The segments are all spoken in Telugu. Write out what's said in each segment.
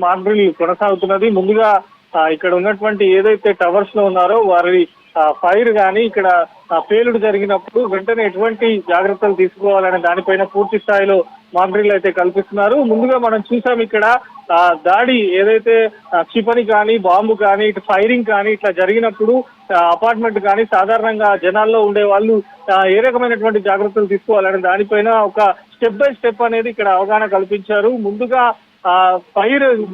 మాక్ డ్రిల్ కొనసాగుతున్నది. ముందుగా ఇక్కడ ఉన్నటువంటి ఏదైతే టవర్స్ లో ఉన్నారో వారి ఫైర్ గానీ ఇక్కడ పేలుడు జరిగినప్పుడు వెంటనే ఎటువంటి జాగ్రత్తలు తీసుకోవాలనే దానిపైన పూర్తి స్థాయిలో మాక్ డ్రిల్ అయితే కల్పిస్తున్నారు. ముందుగా మనం చూసాం ఇక్కడ దాడి ఏదైతే క్షిపణి కానీ బాంబు కానీ ఇటు ఫైరింగ్ కానీ ఇట్లా జరిగినప్పుడు అపార్ట్మెంట్ కానీ సాధారణంగా జనాల్లో ఉండే వాళ్ళు ఏ రకమైనటువంటి జాగ్రత్తలు తీసుకోవాలనే దానిపైన ఒక స్టెప్ బై స్టెప్ అనేది ఇక్కడ అవగాహన కల్పించారు. ముందుగా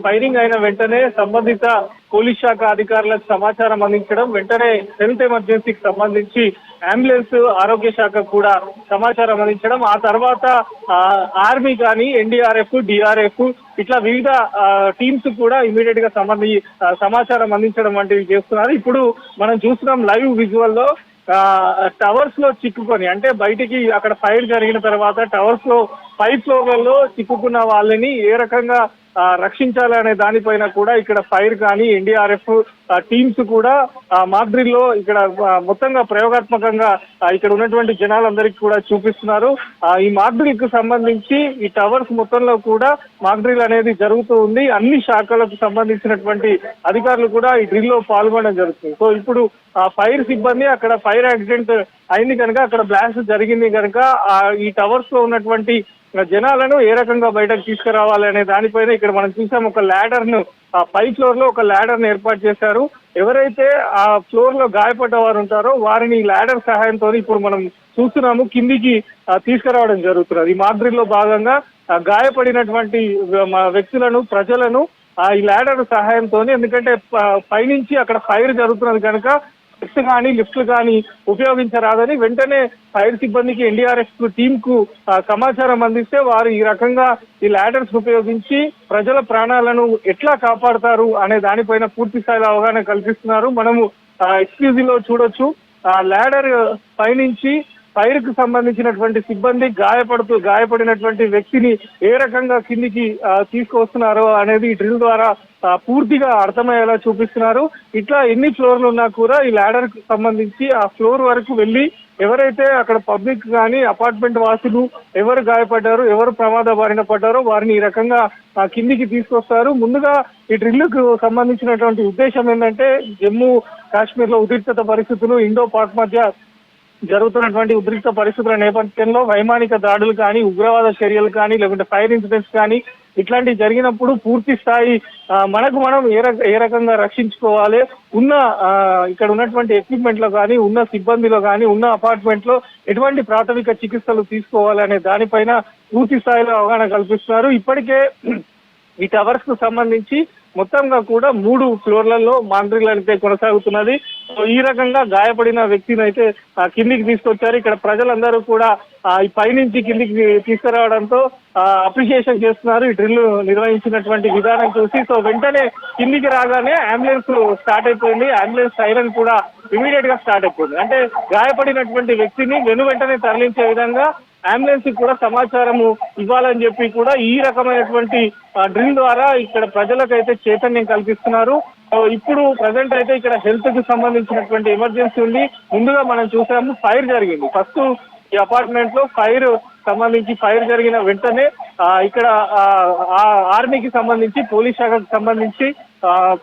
ఫైరింగ్ అయిన వెంటనే సంబంధిత పోలీస్ శాఖ అధికారులకు సమాచారం అందించడం, వెంటనే హెల్త్ ఎమర్జెన్సీకి సంబంధించి అంబులెన్స్ ఆరోగ్య శాఖకు కూడా సమాచారం అందించడం, ఆ తర్వాత ఆర్మీ కానీ ఎన్డీఆర్ఎఫ్ డిఆర్ఎఫ్ ఇట్లా వివిధ టీమ్స్ కూడా ఇమీడియట్ గా సమాచారం అందించడం వంటివి చేస్తున్నారు. ఇప్పుడు మనం చూస్తున్నాం లైవ్ విజువల్ లో టవర్స్ లో చిక్కుకొని అంటే బయటికి అక్కడ ఫైర్ జరిగిన తర్వాత టవర్స్ లో 5 ఫ్లోర్లలో చిక్కుకున్న వాళ్ళని ఏ రకంగా రక్షించాలనే దానిపైన కూడా ఇక్కడ ఫైర్ కానీ ఎన్డీఆర్ఎఫ్ టీమ్స్ కూడా మాక్ డ్రిల్ లో ఇక్కడ మొత్తంగా ప్రయోగాత్మకంగా ఇక్కడ ఉన్నటువంటి జనాలందరికీ కూడా చూపిస్తున్నారు. ఈ మాక్ డ్రిల్ కు సంబంధించి ఈ టవర్స్ మొత్తంలో కూడా మాక్ డ్రిల్ అనేది జరుగుతూ ఉంది. అన్ని శాఖలకు సంబంధించినటువంటి అధికారులు కూడా ఈ డ్రిల్ లో పాల్గొనడం జరుగుతుంది. సో ఇప్పుడు ఫైర్ సిబ్బంది అక్కడ ఫైర్ యాక్సిడెంట్ అయింది కనుక అక్కడ బ్లాస్ట్ జరిగింది కనుక ఈ టవర్స్ లో ఉన్నటువంటి జనాలను ఏ రకంగా బయటకు తీసుకురావాలి అనే దానిపైన ఇక్కడ మనం చూసాం. ఒక ల్యాడర్ ను 5 ఫ్లోర్ లో ఒక ల్యాడర్ ను ఏర్పాటు చేశారు. ఎవరైతే ఆ ఫ్లోర్ లో గాయపడ్డ వారు ఉంటారో వారిని ల్యాడర్ సహాయంతో ఇప్పుడు మనం చూస్తున్నాము కిందికి తీసుకురావడం జరుగుతున్నది. ఈ మాక్ డ్రిల్ లో భాగంగా గాయపడినటువంటి వ్యక్తులను ప్రజలను ఈ ల్యాడర్ సహాయంతో, ఎందుకంటే పైనుంచి అక్కడ ఫైర్ జరుగుతున్నది కనుక లిఫ్ట్ కానీ లిఫ్ట్లు కానీ ఉపయోగించరాదని వెంటనే ఫైర్ సిబ్బందికి ఎన్డీఆర్ఎఫ్ టీమ్ కు సమాచారం అందిస్తే వారు ఈ రకంగా ఈ ల్యాడర్స్ ఉపయోగించి ప్రజల ప్రాణాలను ఎట్లా కాపాడతారు అనే దానిపైన పూర్తి స్థాయిలో అవగాహన కల్పిస్తున్నారు. మనము ఎక్స్క్లూజివ్ లో చూడొచ్చు ల్యాడర్ పైనుంచి ఫైర్ కు సంబంధించినటువంటి సిబ్బంది గాయపడినటువంటి వ్యక్తిని ఏ రకంగా కిందికి తీసుకొస్తున్నారో అనేది ఈ డ్రిల్ ద్వారా పూర్తిగా అర్థమయ్యేలా చూపిస్తున్నారు. ఇట్లా ఎన్ని ఫ్లోర్లు ఉన్నా కూడా ఈ ల్యాడర్ కు సంబంధించి ఆ ఫ్లోర్ వరకు వెళ్లి ఎవరైతే అక్కడ పబ్లిక్ కానీ అపార్ట్మెంట్ వాసులు ఎవరు గాయపడ్డారో ఎవరు ప్రమాద బారిన పడ్డారో వారిని ఈ రకంగా కిందికి తీసుకొస్తారు. ముందుగా ఈ డ్రిల్ కు సంబంధించినటువంటి ఉద్దేశం ఏంటంటే జమ్మూ కాశ్మీర్ లో ఉద్రిక్తత పరిస్థితులు ఇండో పాక్ మధ్య జరుగుతున్నటువంటి ఉద్రిక్త పరిస్థితుల నేపథ్యంలో వైమానిక దాడులు కానీ ఉగ్రవాద చర్యలు కానీ లేకుంటే ఫైర్ ఇన్సిడెంట్స్ కానీ ఇట్లాంటివి జరిగినప్పుడు పూర్తి స్థాయి మనకు మనం ఏ రకంగా రక్షించుకోవాలి, ఉన్న ఇక్కడ ఉన్నటువంటి ఎక్విప్మెంట్ లో కానీ ఉన్న సిబ్బందిలో కానీ ఉన్న అపార్ట్మెంట్ లో ఎటువంటి ప్రాథమిక చికిత్సలు తీసుకోవాలి అనే దానిపైన పూర్తి స్థాయిలో అవగాహన కల్పిస్తున్నారు. ఇప్పటికే ఈ టవర్స్ కు సంబంధించి మొత్తంగా కూడా 3 ఫ్లోర్లలో మాక్ డ్రిల్ అయితే కొనసాగుతున్నది. ఈ రకంగా గాయపడిన వ్యక్తిని అయితే కిందికి తీసుకొచ్చారు. ఇక్కడ ప్రజలందరూ కూడా ఈ పైనుంచి కిందికి తీసుకురావడంతో అప్రిషియేషన్ చేస్తున్నారు ఈ డ్రిల్ నిర్వహించినటువంటి విధానం చూసి. సో వెంటనే కిందికి రాగానే అంబులెన్స్ స్టార్ట్ అయిపోయింది. అంబులెన్స్ సైరన్ కూడా ఇమీడియట్ గా స్టార్ట్ అయిపోయింది. అంటే గాయపడినటువంటి వ్యక్తిని వెంటనే తరలించే విధంగా అంబులెన్స్ కూడా సమాచారం ఇవ్వాలని చెప్పి కూడా ఈ రకమైనటువంటి డ్రిల్ ద్వారా ఇక్కడ ప్రజలకైతే చైతన్యం కల్పిస్తున్నారు. ఇప్పుడు ప్రజెంట్ అయితే ఇక్కడ హెల్త్ కు సంబంధించినటువంటి ఎమర్జెన్సీ ఉంది. ముందుగా మనం చూసాము ఫైర్ జరిగింది. ఫస్ట్ ఈ అపార్ట్మెంట్ లో ఫైర్ జరిగిన వెంటనే ఇక్కడ ఆర్మీకి సంబంధించి పోలీస్ శాఖకు సంబంధించి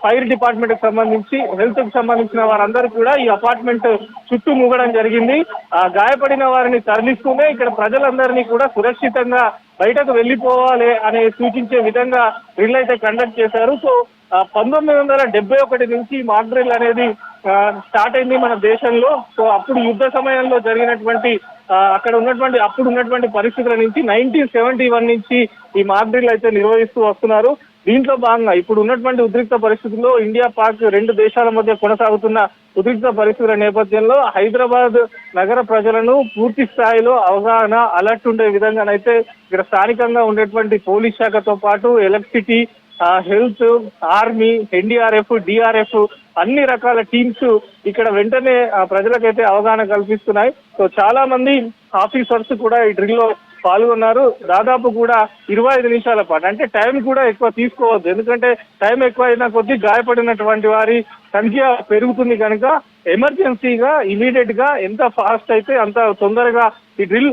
ఫైర్ డిపార్ట్మెంట్ కి సంబంధించి హెల్త్ కు సంబంధించిన వారందరూ కూడా ఈ అపార్ట్మెంట్ చుట్టూ మూగడం జరిగింది. గాయపడిన వారిని తరలిస్తూనే ఇక్కడ ప్రజలందరినీ కూడా సురక్షితంగా బయటకు వెళ్లిపోవాలి అనే సూచించే విధంగా డ్రిల్ అయితే కండక్ట్ చేశారు. సో 1971 నుంచి మాక్ డ్రిల్ అనేది స్టార్ట్ అయింది మన దేశంలో. సో అప్పుడు యుద్ధ సమయంలో జరిగినటువంటి అప్పుడు ఉన్నటువంటి పరిస్థితుల నుంచి 1971 నుంచి ఈ మాక్ డ్రిల్ అయితే నిర్వహిస్తూ వస్తున్నారు. దీంట్లో భాగంగా ఇప్పుడు ఉన్నటువంటి ఉద్రిక్త పరిస్థితుల్లో ఇండియా పాక్ 2 దేశాల మధ్య కొనసాగుతున్న ఉద్రిక్త పరిస్థితుల నేపథ్యంలో హైదరాబాద్ నగర ప్రజలను పూర్తి స్థాయిలో అవగాహన అలర్ట్ ఉండే విధంగానైతే ఇక్కడ స్థానికంగా ఉండేటువంటి పోలీస్ శాఖతో పాటు electricity, health, army, NDRF, DRF అన్ని రకాల టీమ్స్ ఇక్కడ వెంటనే ప్రజలకైతే అవగాహన కల్పిస్తున్నాయి. సో చాలా మంది ఆఫీసర్స్ కూడా ఈ డ్రిల్ లో పాల్గొన్నారు. దాదాపు కూడా 25 నిమిషాల పాటు, అంటే టైం కూడా ఎక్కువ తీసుకోవద్దు, ఎందుకంటే టైం ఎక్కువ అయినా కొద్దీ గాయపడినటువంటి వారి సంఖ్య పెరుగుతుంది కనుక ఎమర్జెన్సీగా ఇమీడియట్ గా ఎంత ఫాస్ట్ అయితే అంత తొందరగా ఈ డ్రిల్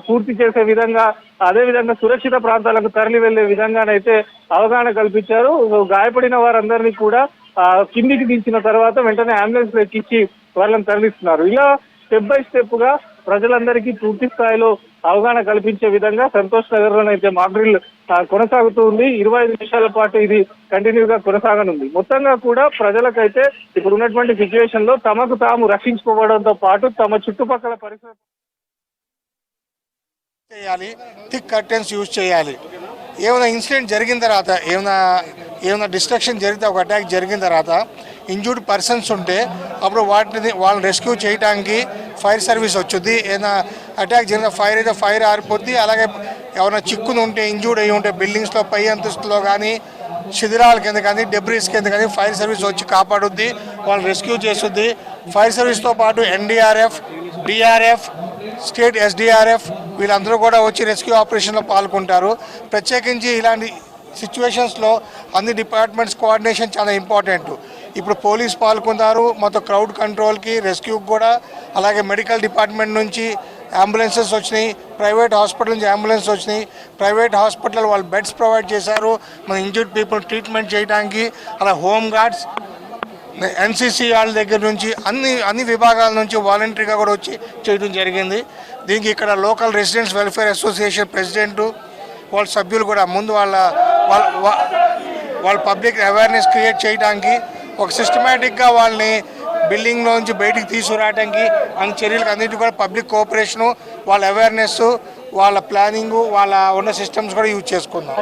పూర్తి చేసే విధంగా, అదే విధంగా సురక్షిత ప్రాంతాలకు తరలి వెళ్లే విధంగానైతే అవగాహన కల్పించారు. గాయపడిన వారందరినీ కూడా కిందికి దించిన తర్వాత వెంటనే అంబులెన్స్ ఎక్కించి వాళ్ళని తరలిస్తున్నారు. ఇలా స్టెప్ బై స్టెప్ గా ప్రజలందరికీ పూర్తి స్థాయిలో అవగాహన కల్పించే విధంగా సంతోష్ నగర్ లోనైతే మాక్ డ్రిల్ కొనసాగుతూ ఉంది. 25 నిమిషాల పాటు ఇది కంటిన్యూగా కొనసాగనుంది. మొత్తంగా కూడా ప్రజలకైతే ఇప్పుడు ఉన్నటువంటి సిచ్యువేషన్ లో తమకు తాము రక్షించుకోవడంతో పాటు తమ చుట్టుపక్కల పరిసర చేయాలి, థిక్ కర్టెన్స్ యూజ్ చేయాలి. ఏమైనా ఇన్సిడెంట్ జరిగిన తర్వాత, ఏమైనా డిస్ట్రక్షన్ జరిగితే, ఒక అటాక్ జరిగిన తర్వాత ఇంజూర్డ్ పర్సన్స్ ఉంటే అప్పుడు వాళ్ళని రెస్క్యూ చేయడానికి ఫైర్ సర్వీస్ వచ్చుద్ది. ఏదైనా అటాక్ జరిగిన ఫైర్ అయితే ఫైర్ ఆరిపోద్ది. అలాగే ఎవరైనా చిక్కుని ఉంటే, ఇంజూర్డ్ అయ్యి ఉంటే బిల్డింగ్స్లో పై అంతస్తులో కానీ, శిథిరాల కింద కానీ, డెబ్రీస్ కింద కానీ ఫైర్ సర్వీస్ వచ్చి కాపాడుద్ది, వాళ్ళని రెస్క్యూ చేస్తుంది. ఫైర్ సర్వీస్తో పాటు ఎన్డీఆర్ఎఫ్, డిఆర్ఎఫ్, స్టేట్ ఎస్డిఆర్ఎఫ్ వీళ్ళందరూ కూడా వచ్చి రెస్క్యూ ఆపరేషన్లో పాల్గొంటారు. ప్రత్యేకించి ఇలాంటి సిచ్యువేషన్స్లో అన్ని డిపార్ట్మెంట్స్ కోఆర్డినేషన్ చాలా ఇంపార్టెంట్. ఇప్పుడు పోలీస్ పాల్గొన్నారు మొత్తం క్రౌడ్ కంట్రోల్కి, రెస్క్యూకి కూడా. అలాగే మెడికల్ డిపార్ట్మెంట్ నుంచి అంబులెన్సెస్ వచ్చినాయి, ప్రైవేట్ హాస్పిటల్ నుంచి అంబులెన్స్ వచ్చినాయి. ప్రైవేట్ హాస్పిటల్ వాళ్ళు బెడ్స్ ప్రొవైడ్ చేశారు మన ఇంజూర్డ్ పీపుల్ ట్రీట్మెంట్ చేయడానికి. అలా హోమ్ గార్డ్స్, ఎన్సీసీ వాళ్ళ దగ్గర నుంచి అన్ని విభాగాల నుంచి వాలంటరీగా కూడా వచ్చి చేయడం జరిగింది. దీనికి ఇక్కడ local residents welfare association president వాళ్ళ సభ్యులు కూడా ముందు వాళ్ళ పబ్లిక్ అవేర్నెస్ క్రియేట్ చేయడానికి, ఒక సిస్టమేటిక్గా వాళ్ళని బిల్డింగ్లోంచి బయటికి తీసుకురావడానికి అన్ని చర్యలకు అన్నిటి కూడా పబ్లిక్ కోఆపరేషను, వాళ్ళ అవేర్నెస్, వాళ్ళ ప్లానింగ్, వాళ్ళ ఉన్న సిస్టమ్స్ కూడా యూజ్ చేసుకుందాం.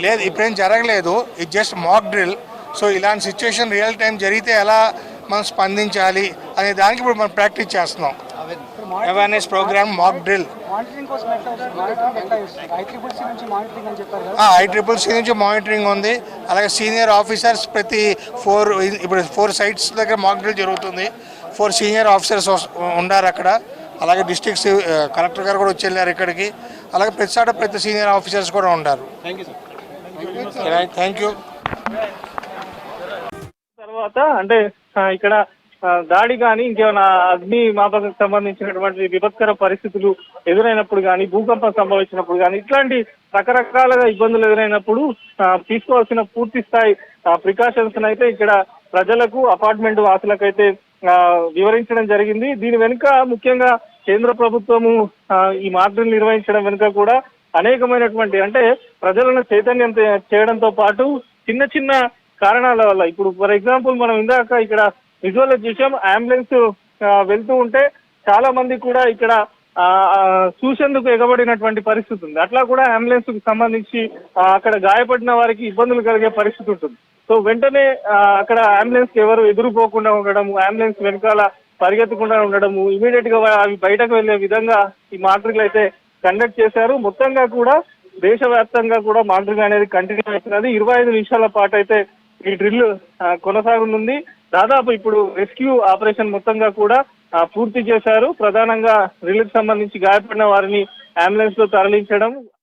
లేదు, ఇప్పుడేం జరగలేదు, ఇది జస్ట్ మాక్ డ్రిల్. సో ఇలాంటి సిచ్యువేషన్ రియల్ టైం జరిగితే ఎలా మనం స్పందించాలి అనే దానికి ఇప్పుడు మనం ప్రాక్టీస్ చేస్తున్నాం. Awareness programme mock drill. ICCC నుంచి మానిటరింగ్ ఉంది. అలాగే సీనియర్ ఆఫీసర్స్ ఇప్పుడు 4 సైట్స్ దగ్గర మాక్ డ్రిల్ జరుగుతుంది. 4 సీనియర్ ఆఫీసర్స్ ఉన్నారు అక్కడ. అలాగే డిస్ట్రిక్ట్ కలెక్టర్ గారు కూడా వచ్చి వెళ్ళారు ఇక్కడికి. అలాగే ప్రతి సీనియర్ ఆఫీసర్స్ కూడా ఉంటారు. Thank you. తర్వాత అంటే ఇక్కడ దాడి కానీ ఇంకేమైనా అగ్ని మాపకకు సంబంధించినటువంటి విపత్కర పరిస్థితులు ఎదురైనప్పుడు కానీ, భూకంపం సంభవించినప్పుడు కానీ, ఇట్లాంటి రకరకాలుగా ఇబ్బందులు ఎదురైనప్పుడు తీసుకోవాల్సిన పూర్తి స్థాయి ప్రికాషన్స్ అయితే ఇక్కడ ప్రజలకు, అపార్ట్మెంట్ వాసులకైతే వివరించడం జరిగింది. దీని వెనుక ముఖ్యంగా కేంద్ర ప్రభుత్వము ఈ మాక్ డ్రిల్ నిర్వహించడం వెనుక కూడా అనేకమైనటువంటి, అంటే ప్రజలను చైతన్యం చేయడంతో పాటు చిన్న చిన్న కారణాల వల్ల, ఇప్పుడు ఫర్ ఎగ్జాంపుల్ మనం ఇందాక ఇక్కడ విజువల్ చూసాం, అంబులెన్స్ వెళ్తూ ఉంటే చాలా మంది కూడా ఇక్కడ చూసేందుకు ఎగబడినటువంటి పరిస్థితి ఉంది. అట్లా కూడా అంబులెన్స్ కు సంబంధించి అక్కడ గాయపడిన వారికి ఇబ్బందులు కలిగే పరిస్థితి ఉంటుంది. సో వెంటనే అక్కడ అంబులెన్స్ కి ఎవరు ఎదురుపోకుండా ఉండడము, అంబులెన్స్ వెనకాల పరిగెత్తకుండా ఉండడము, ఇమీడియట్ గా అవి బయటకు వెళ్లే విధంగా ఈ మాక్ డ్రిల్ అయితే కండక్ట్ చేశారు. మొత్తంగా కూడా దేశవ్యాప్తంగా కూడా మాక్ డ్రిల్ అనేది కంటిన్యూ అవుతున్నది. 25 నిమిషాల పాటు అయితే ఈ డ్రిల్ కొనసాగనుంది. దాదాపు ఇప్పుడు రెస్క్యూ ఆపరేషన్ మొత్తంగా కూడా పూర్తి చేశారు. ప్రధానంగా డ్రిల్ కి సంబంధించి గాయపడిన వారిని అంబులెన్స్ లో తరలించడం,